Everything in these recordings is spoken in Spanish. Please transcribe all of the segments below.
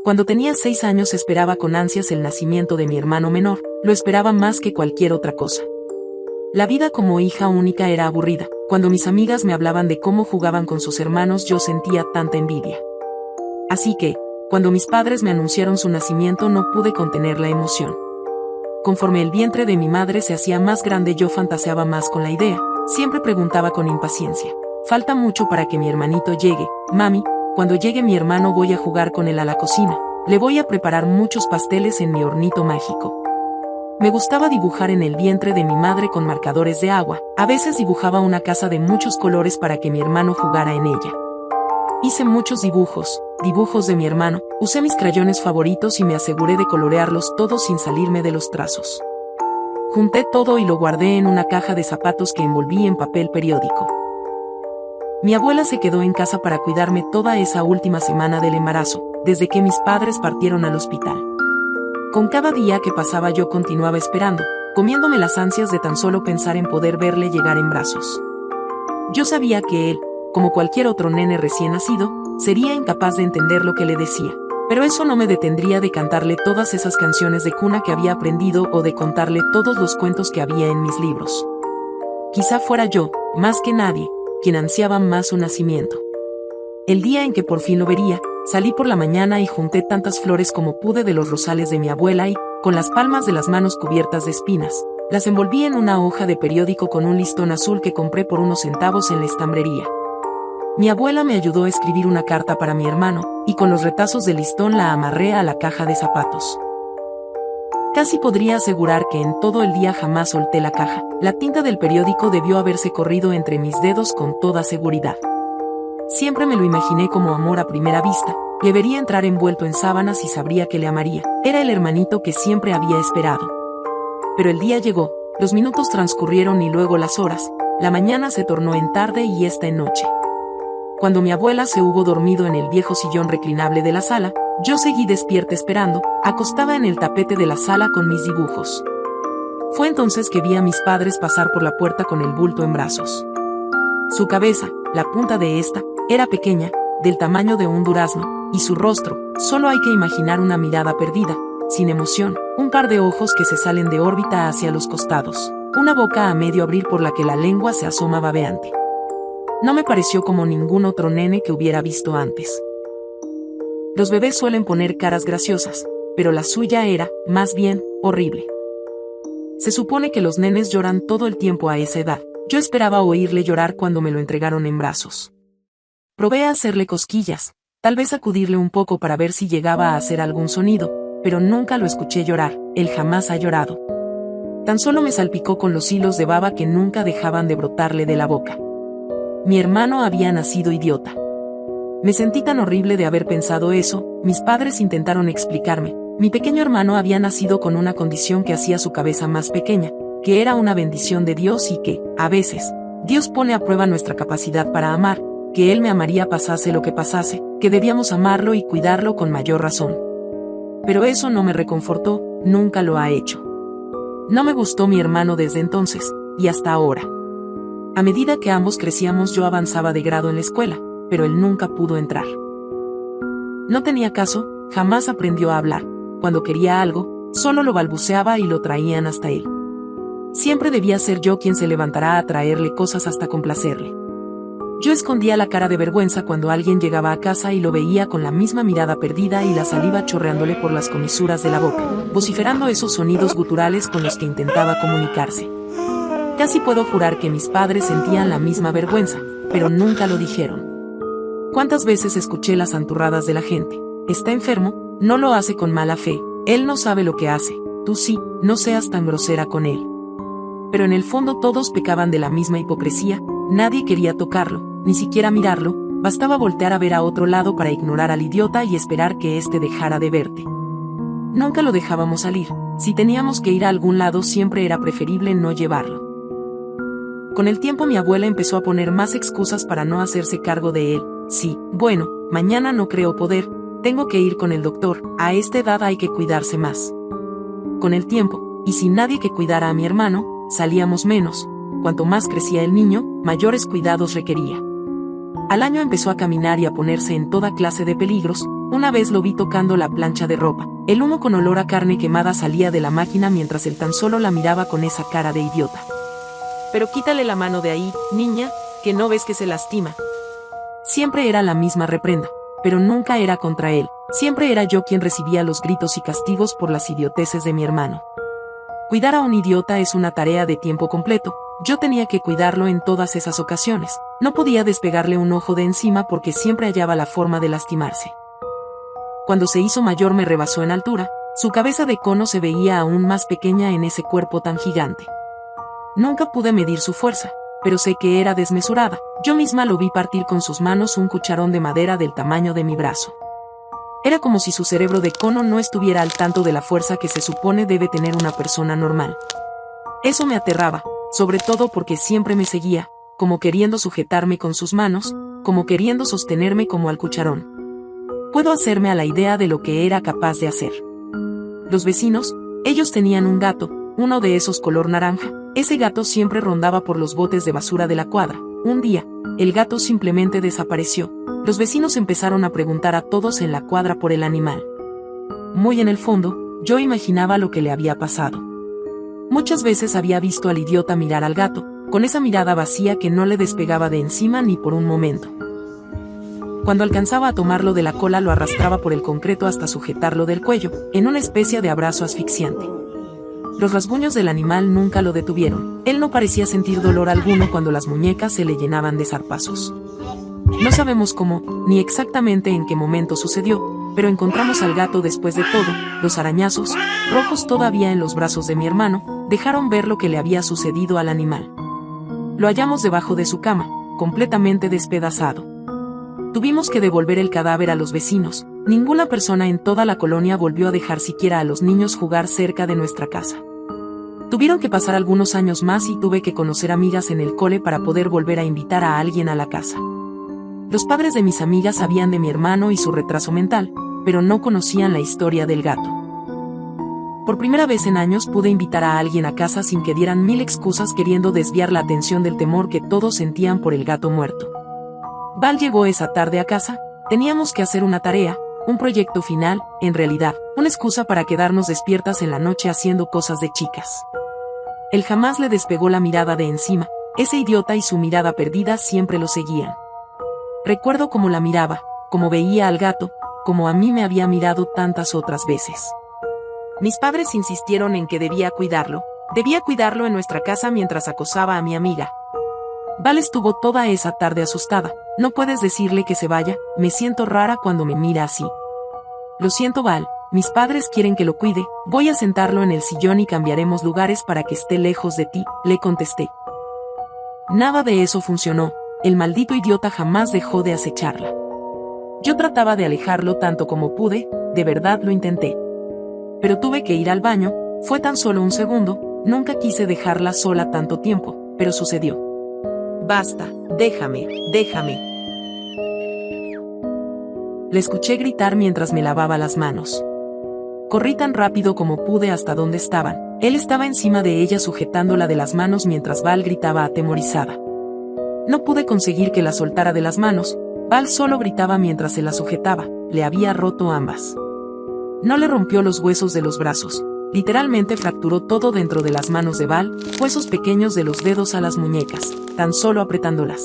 Cuando tenía 6 años esperaba con ansias el nacimiento de mi hermano menor, lo esperaba más que cualquier otra cosa. La vida como hija única era aburrida. Cuando mis amigas me hablaban de cómo jugaban con sus hermanos yo sentía tanta envidia. Así que, cuando mis padres me anunciaron su nacimiento no pude contener la emoción. Conforme el vientre de mi madre se hacía más grande yo fantaseaba más con la idea, siempre preguntaba con impaciencia. Falta mucho para que mi hermanito llegue, mami, cuando llegue mi hermano voy a jugar con él a la cocina, le voy a preparar muchos pasteles en mi hornito mágico. Me gustaba dibujar en el vientre de mi madre con marcadores de agua, a veces dibujaba una casa de muchos colores para que mi hermano jugara en ella. Hice muchos dibujos de mi hermano, usé mis crayones favoritos y me aseguré de colorearlos todos sin salirme de los trazos. Junté todo y lo guardé en una caja de zapatos que envolví en papel periódico. Mi abuela se quedó en casa para cuidarme toda esa última semana del embarazo, desde que mis padres partieron al hospital. Con cada día que pasaba yo continuaba esperando, comiéndome las ansias de tan solo pensar en poder verle llegar en brazos. Yo sabía que él, como cualquier otro nene recién nacido, sería incapaz de entender lo que le decía, pero eso no me detendría de cantarle todas esas canciones de cuna que había aprendido o de contarle todos los cuentos que había en mis libros. Quizá fuera yo, más que nadie, quien ansiaba más su nacimiento. El día en que por fin lo vería, salí por la mañana y junté tantas flores como pude de los rosales de mi abuela y, con las palmas de las manos cubiertas de espinas, las envolví en una hoja de periódico con un listón azul que compré por unos centavos en la estambrería. Mi abuela me ayudó a escribir una carta para mi hermano, y con los retazos del listón la amarré a la caja de zapatos. Casi podría asegurar que en todo el día jamás solté la caja. La tinta del periódico debió haberse corrido entre mis dedos con toda seguridad. Siempre me lo imaginé como amor a primera vista. Le vería entrar envuelto en sábanas y sabría que le amaría. Era el hermanito que siempre había esperado. Pero el día llegó, los minutos transcurrieron y luego las horas. La mañana se tornó en tarde y esta en noche. Cuando mi abuela se hubo dormido en el viejo sillón reclinable de la sala, yo seguí despierta esperando, acostada en el tapete de la sala con mis dibujos. Fue entonces que vi a mis padres pasar por la puerta con el bulto en brazos. Su cabeza, la punta de esta, era pequeña, del tamaño de un durazno, y su rostro, solo hay que imaginar una mirada perdida, sin emoción, un par de ojos que se salen de órbita hacia los costados, una boca a medio abrir por la que la lengua se asoma babeante. No me pareció como ningún otro nene que hubiera visto antes. Los bebés suelen poner caras graciosas, pero la suya era, más bien, horrible. Se supone que los nenes lloran todo el tiempo a esa edad. Yo esperaba oírle llorar cuando me lo entregaron en brazos. Probé a hacerle cosquillas, tal vez sacudirle un poco para ver si llegaba a hacer algún sonido, pero nunca lo escuché llorar. Él jamás ha llorado. Tan solo me salpicó con los hilos de baba que nunca dejaban de brotarle de la boca. Mi hermano había nacido idiota. Me sentí tan horrible de haber pensado eso. Mis padres intentaron explicarme. Mi pequeño hermano había nacido con una condición que hacía su cabeza más pequeña, que era una bendición de Dios y que, a veces, Dios pone a prueba nuestra capacidad para amar, que Él me amaría pasase lo que pasase, que debíamos amarlo y cuidarlo con mayor razón. Pero eso no me reconfortó, nunca lo ha hecho. No me gustó mi hermano desde entonces, y hasta ahora. A medida que ambos crecíamos yo avanzaba de grado en la escuela, pero él nunca pudo entrar. No tenía caso, jamás aprendió a hablar. Cuando quería algo, solo lo balbuceaba y lo traían hasta él. Siempre debía ser yo quien se levantara a traerle cosas hasta complacerle. Yo escondía la cara de vergüenza cuando alguien llegaba a casa y lo veía con la misma mirada perdida y la saliva chorreándole por las comisuras de la boca, vociferando esos sonidos guturales con los que intentaba comunicarse. Casi puedo jurar que mis padres sentían la misma vergüenza, pero nunca lo dijeron. ¿Cuántas veces escuché las santurradas de la gente? Está enfermo, no lo hace con mala fe, él no sabe lo que hace, tú sí, no seas tan grosera con él. Pero en el fondo todos pecaban de la misma hipocresía, nadie quería tocarlo, ni siquiera mirarlo, bastaba voltear a ver a otro lado para ignorar al idiota y esperar que éste dejara de verte. Nunca lo dejábamos salir, si teníamos que ir a algún lado siempre era preferible no llevarlo. Con el tiempo mi abuela empezó a poner más excusas para no hacerse cargo de él. Sí, bueno, mañana no creo poder, tengo que ir con el doctor, a esta edad hay que cuidarse más. Con el tiempo, y sin nadie que cuidara a mi hermano, salíamos menos, cuanto más crecía el niño, mayores cuidados requería. Al año empezó a caminar y a ponerse en toda clase de peligros, Una vez lo vi tocando la plancha de ropa. El humo con olor a carne quemada salía de la máquina mientras él tan solo la miraba con esa cara de idiota. Pero quítale la mano de ahí, niña, que no ves que se lastima. Siempre era la misma reprenda, pero nunca era contra él. Siempre era yo quien recibía los gritos y castigos por las idioteces de mi hermano. Cuidar a un idiota es una tarea de tiempo completo. Yo tenía que cuidarlo en todas esas ocasiones. No podía despegarle un ojo de encima porque siempre hallaba la forma de lastimarse. Cuando se hizo mayor me rebasó en altura. Su cabeza de cono se veía aún más pequeña en ese cuerpo tan gigante. Nunca pude medir su fuerza, pero sé que era desmesurada. Yo misma lo vi partir con sus manos un cucharón de madera del tamaño de mi brazo. Era como si su cerebro de cono no estuviera al tanto de la fuerza que se supone debe tener una persona normal. Eso me aterraba, sobre todo porque siempre me seguía, como queriendo sujetarme con sus manos, como queriendo sostenerme como al cucharón. Puedo hacerme a la idea de lo que era capaz de hacer. Los vecinos, ellos tenían un gato, uno de esos color naranja. Ese gato siempre rondaba por los botes de basura de la cuadra. Un día, el gato simplemente desapareció. Los vecinos empezaron a preguntar a todos en la cuadra por el animal. Muy en el fondo, yo imaginaba lo que le había pasado. Muchas veces había visto al idiota mirar al gato, con esa mirada vacía que no le despegaba de encima ni por un momento. Cuando alcanzaba a tomarlo de la cola lo arrastraba por el concreto hasta sujetarlo del cuello, en una especie de abrazo asfixiante. Los rasguños del animal nunca lo detuvieron. Él no parecía sentir dolor alguno cuando las muñecas se le llenaban de zarpazos. No sabemos cómo, ni exactamente en qué momento sucedió, pero encontramos al gato después de todo. Los arañazos, rojos todavía en los brazos de mi hermano, dejaron ver lo que le había sucedido al animal. Lo hallamos debajo de su cama, completamente despedazado. Tuvimos que devolver el cadáver a los vecinos. Ninguna persona en toda la colonia volvió a dejar siquiera a los niños jugar cerca de nuestra casa. Tuvieron que pasar algunos años más y tuve que conocer amigas en el cole para poder volver a invitar a alguien a la casa. Los padres de mis amigas sabían de mi hermano y su retraso mental, pero no conocían la historia del gato. Por primera vez en años pude invitar a alguien a casa sin que dieran mil excusas queriendo desviar la atención del temor que todos sentían por el gato muerto. Val llegó esa tarde a casa. Teníamos que hacer una tarea, un proyecto final, en realidad, una excusa para quedarnos despiertas en la noche haciendo cosas de chicas. Él jamás le despegó la mirada de encima. Ese idiota y su mirada perdida siempre lo seguían. Recuerdo cómo la miraba, cómo veía al gato, como a mí me había mirado tantas otras veces. Mis padres insistieron en que debía cuidarlo en nuestra casa mientras acosaba a mi amiga. Val estuvo toda esa tarde asustada. No puedes decirle que se vaya, me siento rara cuando me mira así. Lo siento, Val, mis padres quieren que lo cuide, voy a sentarlo en el sillón y cambiaremos lugares para que esté lejos de ti, le contesté. Nada de eso funcionó, el maldito idiota jamás dejó de acecharla. Yo trataba de alejarlo tanto como pude, de verdad lo intenté. Pero tuve que ir al baño, fue tan solo un segundo, nunca quise dejarla sola tanto tiempo, pero sucedió. Basta, déjame. Le escuché gritar mientras me lavaba las manos. Corrí tan rápido como pude hasta donde estaban. Él estaba encima de ella sujetándola de las manos mientras Val gritaba atemorizada. No pude conseguir que la soltara de las manos. Val solo gritaba mientras se la sujetaba. Le había roto ambas. No le rompió los huesos de los brazos. Literalmente fracturó todo dentro de las manos de Val, huesos pequeños de los dedos a las muñecas, tan solo apretándolas.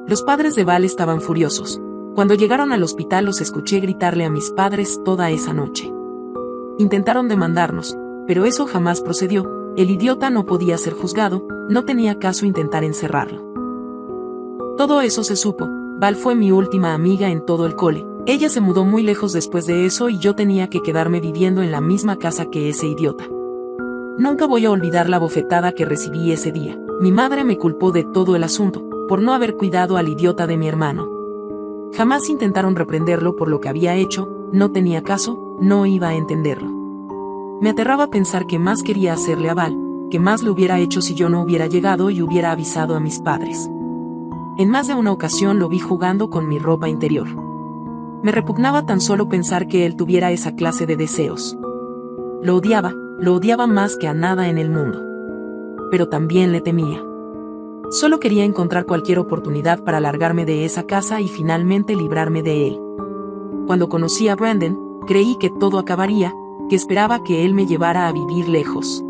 Los padres de Val estaban furiosos. Cuando llegaron al hospital los escuché gritarle a mis padres toda esa noche. Intentaron demandarnos, pero eso jamás procedió. El idiota no podía ser juzgado, no tenía caso intentar encerrarlo. Todo eso se supo. Val fue mi última amiga en todo el cole. Ella se mudó muy lejos después de eso y yo tenía que quedarme viviendo en la misma casa que ese idiota. Nunca voy a olvidar la bofetada que recibí ese día. Mi madre me culpó de todo el asunto, por no haber cuidado al idiota de mi hermano. Jamás intentaron reprenderlo por lo que había hecho, no tenía caso, no iba a entenderlo. Me aterraba pensar qué más quería hacerle a Val, qué más le hubiera hecho si yo no hubiera llegado y hubiera avisado a mis padres. En más de una ocasión lo vi jugando con mi ropa interior. Me repugnaba tan solo pensar que él tuviera esa clase de deseos. Lo odiaba más que a nada en el mundo. Pero también le temía. Solo quería encontrar cualquier oportunidad para largarme de esa casa y finalmente librarme de él. Cuando conocí a Brandon, creí que todo acabaría, que esperaba que él me llevara a vivir lejos.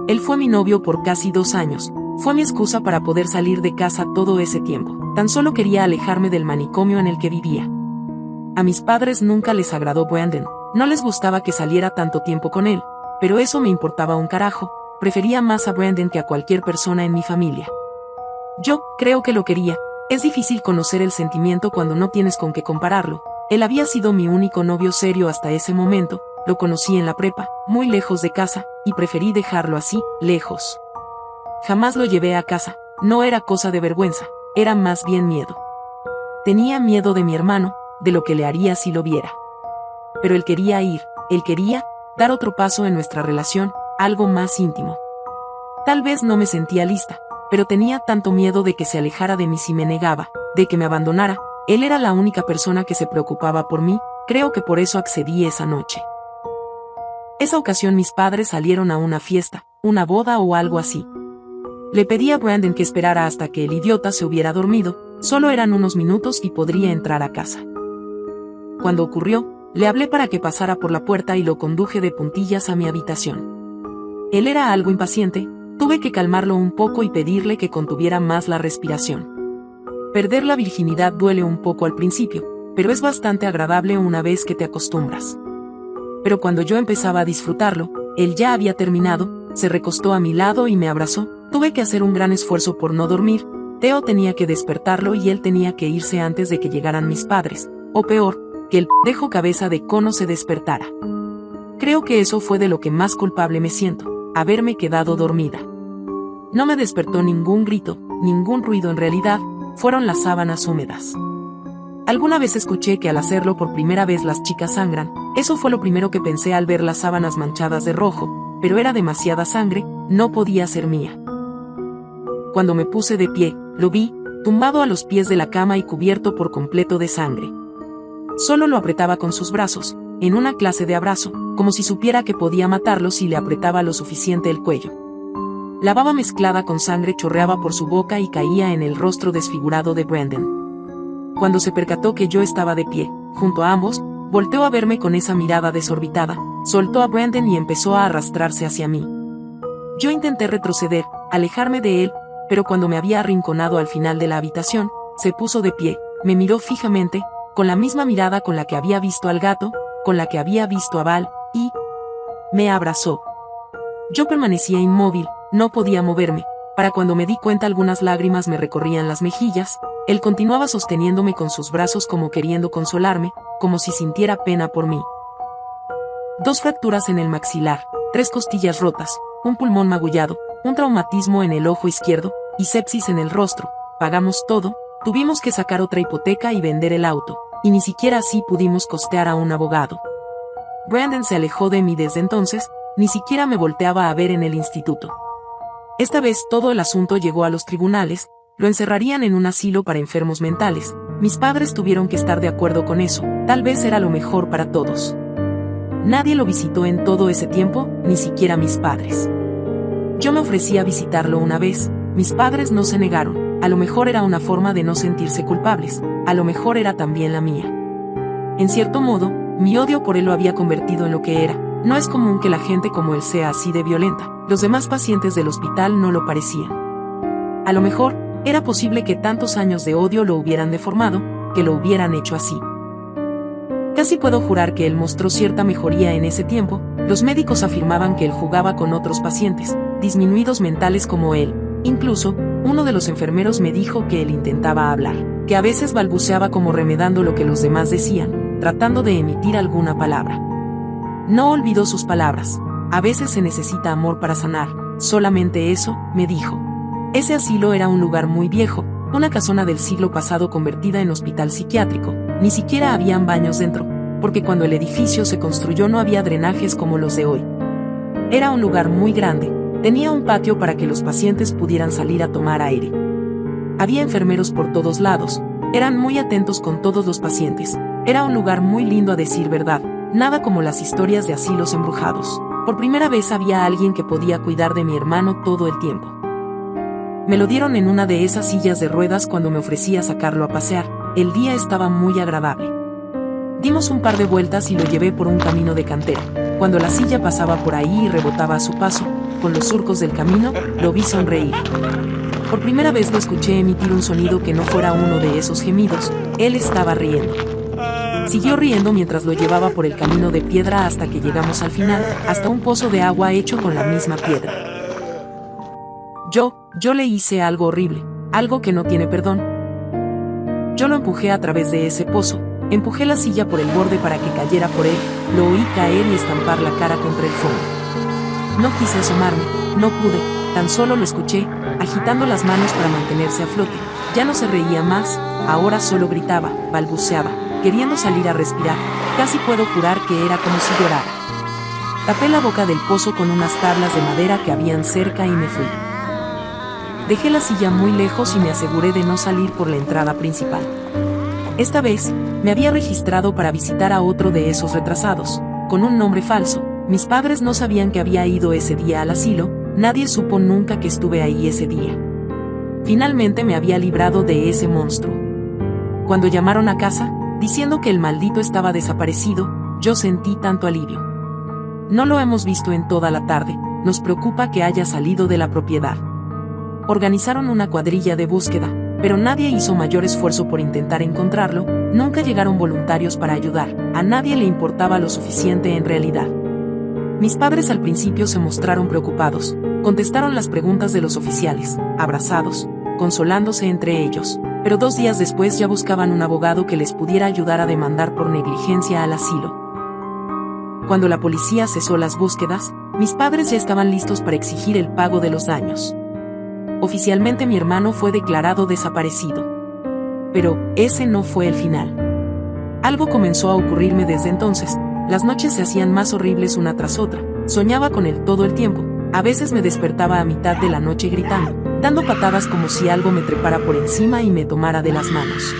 Él fue mi novio por casi 2 años, fue mi excusa para poder salir de casa todo ese tiempo. Tan solo quería alejarme del manicomio en el que vivía. A mis padres nunca les agradó Brandon, no les gustaba que saliera tanto tiempo con él, pero eso me importaba un carajo, prefería más a Brandon que a cualquier persona en mi familia. Yo creo que lo quería, es difícil conocer el sentimiento cuando no tienes con qué compararlo. Él había sido mi único novio serio hasta ese momento, lo conocí en la prepa, muy lejos de casa, y preferí dejarlo así, lejos. Jamás lo llevé a casa, no era cosa de vergüenza, era más bien miedo. Tenía miedo de mi hermano, de lo que le haría si lo viera. Pero él quería ir, él quería dar otro paso en nuestra relación, algo más íntimo. Tal vez no me sentía lista, pero tenía tanto miedo de que se alejara de mí si me negaba, de que me abandonara. Él era la única persona que se preocupaba por mí, creo que por eso accedí esa noche. Esa ocasión mis padres salieron a una fiesta, una boda o algo así. Le pedí a Brandon que esperara hasta que el idiota se hubiera dormido, solo eran unos minutos y podría entrar a casa. Cuando ocurrió, le hablé para que pasara por la puerta y lo conduje de puntillas a mi habitación. Él era algo impaciente, tuve que calmarlo un poco y pedirle que contuviera más la respiración. Perder la virginidad duele un poco al principio, pero es bastante agradable una vez que te acostumbras. Pero cuando yo empezaba a disfrutarlo, él ya había terminado, se recostó a mi lado y me abrazó. Tuve que hacer un gran esfuerzo por no dormir. Theo tenía que despertarlo y él tenía que irse antes de que llegaran mis padres, o peor, que el pendejo cabeza de cono se despertara. Creo que eso fue de lo que más culpable me siento, haberme quedado dormida. No me despertó ningún grito, ningún ruido en realidad, fueron las sábanas húmedas. Alguna vez escuché que al hacerlo por primera vez las chicas sangran, eso fue lo primero que pensé al ver las sábanas manchadas de rojo, pero era demasiada sangre, no podía ser mía. Cuando me puse de pie, lo vi, tumbado a los pies de la cama y cubierto por completo de sangre. Solo lo apretaba con sus brazos, en una clase de abrazo, como si supiera que podía matarlo si le apretaba lo suficiente el cuello. La baba mezclada con sangre chorreaba por su boca y caía en el rostro desfigurado de Brandon. Cuando se percató que yo estaba de pie, junto a ambos, volteó a verme con esa mirada desorbitada, soltó a Brandon y empezó a arrastrarse hacia mí. Yo intenté retroceder, alejarme de él, pero cuando me había arrinconado al final de la habitación, se puso de pie, me miró fijamente, con la misma mirada con la que había visto al gato, con la que había visto a Val, y me abrazó. Yo permanecía inmóvil, no podía moverme. Para cuando me di cuenta algunas lágrimas me recorrían las mejillas, él continuaba sosteniéndome con sus brazos como queriendo consolarme, como si sintiera pena por mí. 2 fracturas en el maxilar, 3 costillas rotas, un pulmón magullado, un traumatismo en el ojo izquierdo, y sepsis en el rostro. Pagamos todo, tuvimos que sacar otra hipoteca y vender el auto, y ni siquiera así pudimos costear a un abogado. Brandon se alejó de mí desde entonces, ni siquiera me volteaba a ver en el instituto. Esta vez todo el asunto llegó a los tribunales, lo encerrarían en un asilo para enfermos mentales. Mis padres tuvieron que estar de acuerdo con eso, tal vez era lo mejor para todos. Nadie lo visitó en todo ese tiempo, ni siquiera mis padres. Yo me ofrecí a visitarlo una vez, mis padres no se negaron, a lo mejor era una forma de no sentirse culpables, a lo mejor era también la mía. En cierto modo, mi odio por él lo había convertido en lo que era. No es común que la gente como él sea así de violenta, los demás pacientes del hospital no lo parecían. A lo mejor, era posible que tantos años de odio lo hubieran deformado, que lo hubieran hecho así. Casi puedo jurar que él mostró cierta mejoría en ese tiempo, los médicos afirmaban que él jugaba con otros pacientes, disminuidos mentales como él, incluso, uno de los enfermeros me dijo que él intentaba hablar, que a veces balbuceaba como remedando lo que los demás decían, tratando de emitir alguna palabra. No olvidó sus palabras, a veces se necesita amor para sanar, solamente eso, me dijo. Ese asilo era un lugar muy viejo, una casona del siglo pasado convertida en hospital psiquiátrico, ni siquiera habían baños dentro, porque cuando el edificio se construyó no había drenajes como los de hoy. Era un lugar muy grande, tenía un patio para que los pacientes pudieran salir a tomar aire. Había enfermeros por todos lados, eran muy atentos con todos los pacientes, era un lugar muy lindo a decir verdad. Nada como las historias de asilos embrujados. Por primera vez había alguien que podía cuidar de mi hermano todo el tiempo. Me lo dieron en una de esas sillas de ruedas cuando me ofrecí a sacarlo a pasear. El día estaba muy agradable. Dimos un par de vueltas y lo llevé por un camino de cantera. Cuando la silla pasaba por ahí y rebotaba a su paso, con los surcos del camino, lo vi sonreír. Por primera vez lo escuché emitir un sonido que no fuera uno de esos gemidos. Él estaba riendo. Siguió riendo mientras lo llevaba por el camino de piedra hasta que llegamos al final, hasta un pozo de agua hecho con la misma piedra. Yo le hice algo horrible, algo que no tiene perdón. Yo lo empujé a través de ese pozo, empujé la silla por el borde para que cayera por él, lo oí caer y estampar la cara contra el fondo. No quise asomarme, no pude, tan solo lo escuché, agitando las manos para mantenerse a flote. Ya no se reía más, ahora solo gritaba, balbuceaba, queriendo salir a respirar. Casi puedo jurar que era como si llorara. Tapé la boca del pozo con unas tablas de madera que habían cerca y me fui. Dejé la silla muy lejos y me aseguré de no salir por la entrada principal. Esta vez, me había registrado para visitar a otro de esos retrasados, con un nombre falso. Mis padres no sabían que había ido ese día al asilo, nadie supo nunca que estuve ahí ese día. Finalmente me había librado de ese monstruo. Cuando llamaron a casa, diciendo que el maldito estaba desaparecido, yo sentí tanto alivio. No lo hemos visto en toda la tarde, nos preocupa que haya salido de la propiedad. Organizaron una cuadrilla de búsqueda, pero nadie hizo mayor esfuerzo por intentar encontrarlo, nunca llegaron voluntarios para ayudar, a nadie le importaba lo suficiente en realidad. Mis padres al principio se mostraron preocupados, contestaron las preguntas de los oficiales, abrazados, consolándose entre ellos, pero 2 días después ya buscaban un abogado que les pudiera ayudar a demandar por negligencia al asilo. Cuando la policía cesó las búsquedas, mis padres ya estaban listos para exigir el pago de los daños. Oficialmente mi hermano fue declarado desaparecido. Pero ese no fue el final. Algo comenzó a ocurrirme desde entonces. Las noches se hacían más horribles una tras otra. Soñaba con él todo el tiempo. A veces me despertaba a mitad de la noche gritando, dando patadas como si algo me trepara por encima y me tomara de las manos.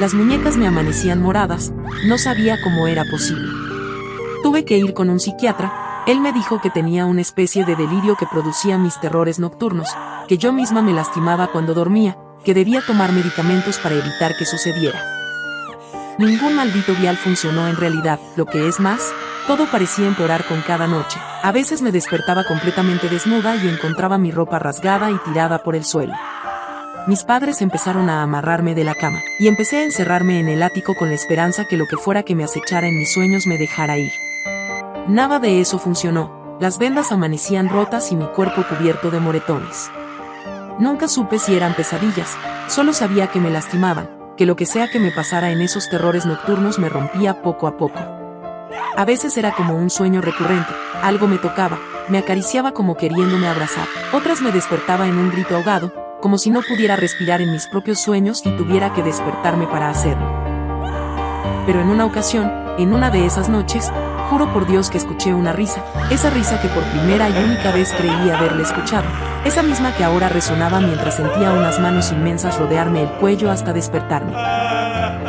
Las muñecas me amanecían moradas, no sabía cómo era posible. Tuve que ir con un psiquiatra. Él me dijo que tenía una especie de delirio que producía mis terrores nocturnos, que yo misma me lastimaba cuando dormía, que debía tomar medicamentos para evitar que sucediera. Ningún maldito vial funcionó en realidad, lo que es más, todo parecía empeorar con cada noche. A veces me despertaba completamente desnuda y encontraba mi ropa rasgada y tirada por el suelo. Mis padres empezaron a amarrarme de la cama, y empecé a encerrarme en el ático con la esperanza que lo que fuera que me acechara en mis sueños me dejara ir. Nada de eso funcionó, las vendas amanecían rotas y mi cuerpo cubierto de moretones. Nunca supe si eran pesadillas, solo sabía que me lastimaban, que lo que sea que me pasara en esos terrores nocturnos me rompía poco a poco. A veces era como un sueño recurrente, algo me tocaba, me acariciaba como queriéndome abrazar, otras me despertaba en un grito ahogado, como si no pudiera respirar en mis propios sueños y tuviera que despertarme para hacerlo. Pero en una ocasión, en una de esas noches, juro por Dios que escuché una risa, esa risa que por primera y única vez creí haberle escuchado, esa misma que ahora resonaba mientras sentía unas manos inmensas rodearme el cuello hasta despertarme.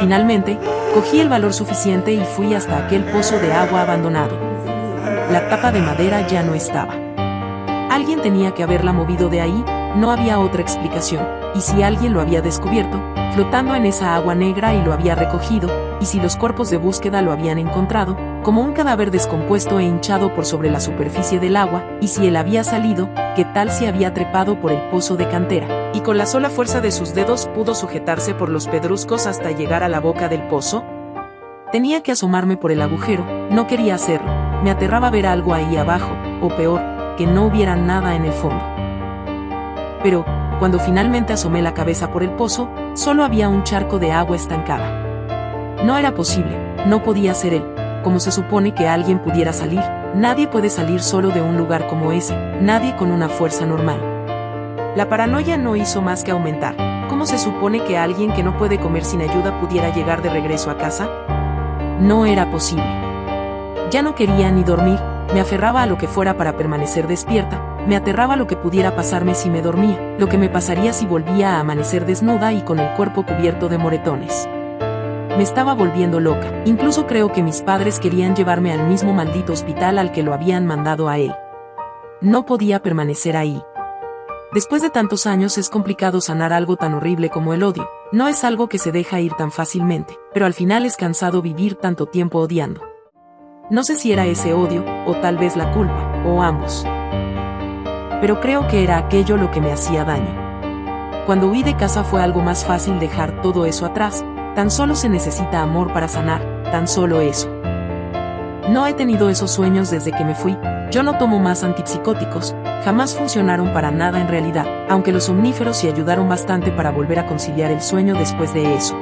Finalmente, cogí el valor suficiente y fui hasta aquel pozo de agua abandonado. La tapa de madera ya no estaba. Alguien tenía que haberla movido de ahí, no había otra explicación, y si alguien lo había descubierto, flotando en esa agua negra y lo había recogido, y si los cuerpos de búsqueda lo habían encontrado, como un cadáver descompuesto e hinchado por sobre la superficie del agua, y si él había salido, ¿qué tal si había trepado por el pozo de cantera, y con la sola fuerza de sus dedos pudo sujetarse por los pedruscos hasta llegar a la boca del pozo? Tenía que asomarme por el agujero, no quería hacerlo, me aterraba ver algo ahí abajo, o peor, que no hubiera nada en el fondo. Pero, cuando finalmente asomé la cabeza por el pozo, solo había un charco de agua estancada. No era posible, no podía ser él. Como se supone que alguien pudiera salir, nadie puede salir solo de un lugar como ese, nadie con una fuerza normal. La paranoia no hizo más que aumentar. ¿Cómo se supone que alguien que no puede comer sin ayuda pudiera llegar de regreso a casa? No era posible. Ya no quería ni dormir, me aferraba a lo que fuera para permanecer despierta, me aterraba lo que pudiera pasarme si me dormía, lo que me pasaría si volvía a amanecer desnuda y con el cuerpo cubierto de moretones. Me estaba volviendo loca, incluso creo que mis padres querían llevarme al mismo maldito hospital al que lo habían mandado a él. No podía permanecer ahí. Después de tantos años es complicado sanar algo tan horrible como el odio, No es algo que se deja ir tan fácilmente, pero al final es cansado vivir tanto tiempo odiando. No sé si era ese odio, o tal vez la culpa, o ambos. Pero creo que era aquello lo que me hacía daño. Cuando huí de casa fue algo más fácil dejar todo eso atrás, tan solo se necesita amor para sanar, tan solo eso. No he tenido esos sueños desde que me fui, yo no tomo más antipsicóticos, jamás funcionaron para nada en realidad, aunque los somníferos sí ayudaron bastante para volver a conciliar el sueño después de eso.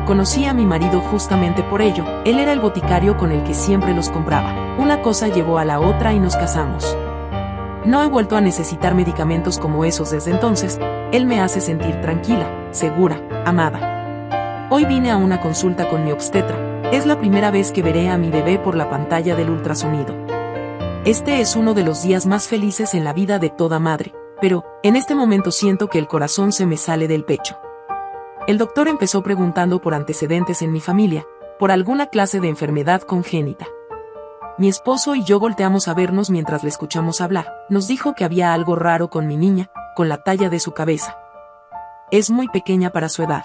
Conocí a mi marido justamente por ello, él era el boticario con el que siempre los compraba. Una cosa llevó a la otra y nos casamos. No he vuelto a necesitar medicamentos como esos desde entonces, él me hace sentir tranquila, segura, amada. Hoy vine a una consulta con mi obstetra, es la primera vez que veré a mi bebé por la pantalla del ultrasonido. Este es uno de los días más felices en la vida de toda madre, pero, en este momento siento que el corazón se me sale del pecho. El doctor empezó preguntando por antecedentes en mi familia, por alguna clase de enfermedad congénita. Mi esposo y yo volteamos a vernos mientras le escuchamos hablar. Nos dijo que había algo raro con mi niña, con la talla de su cabeza. Es muy pequeña para su edad.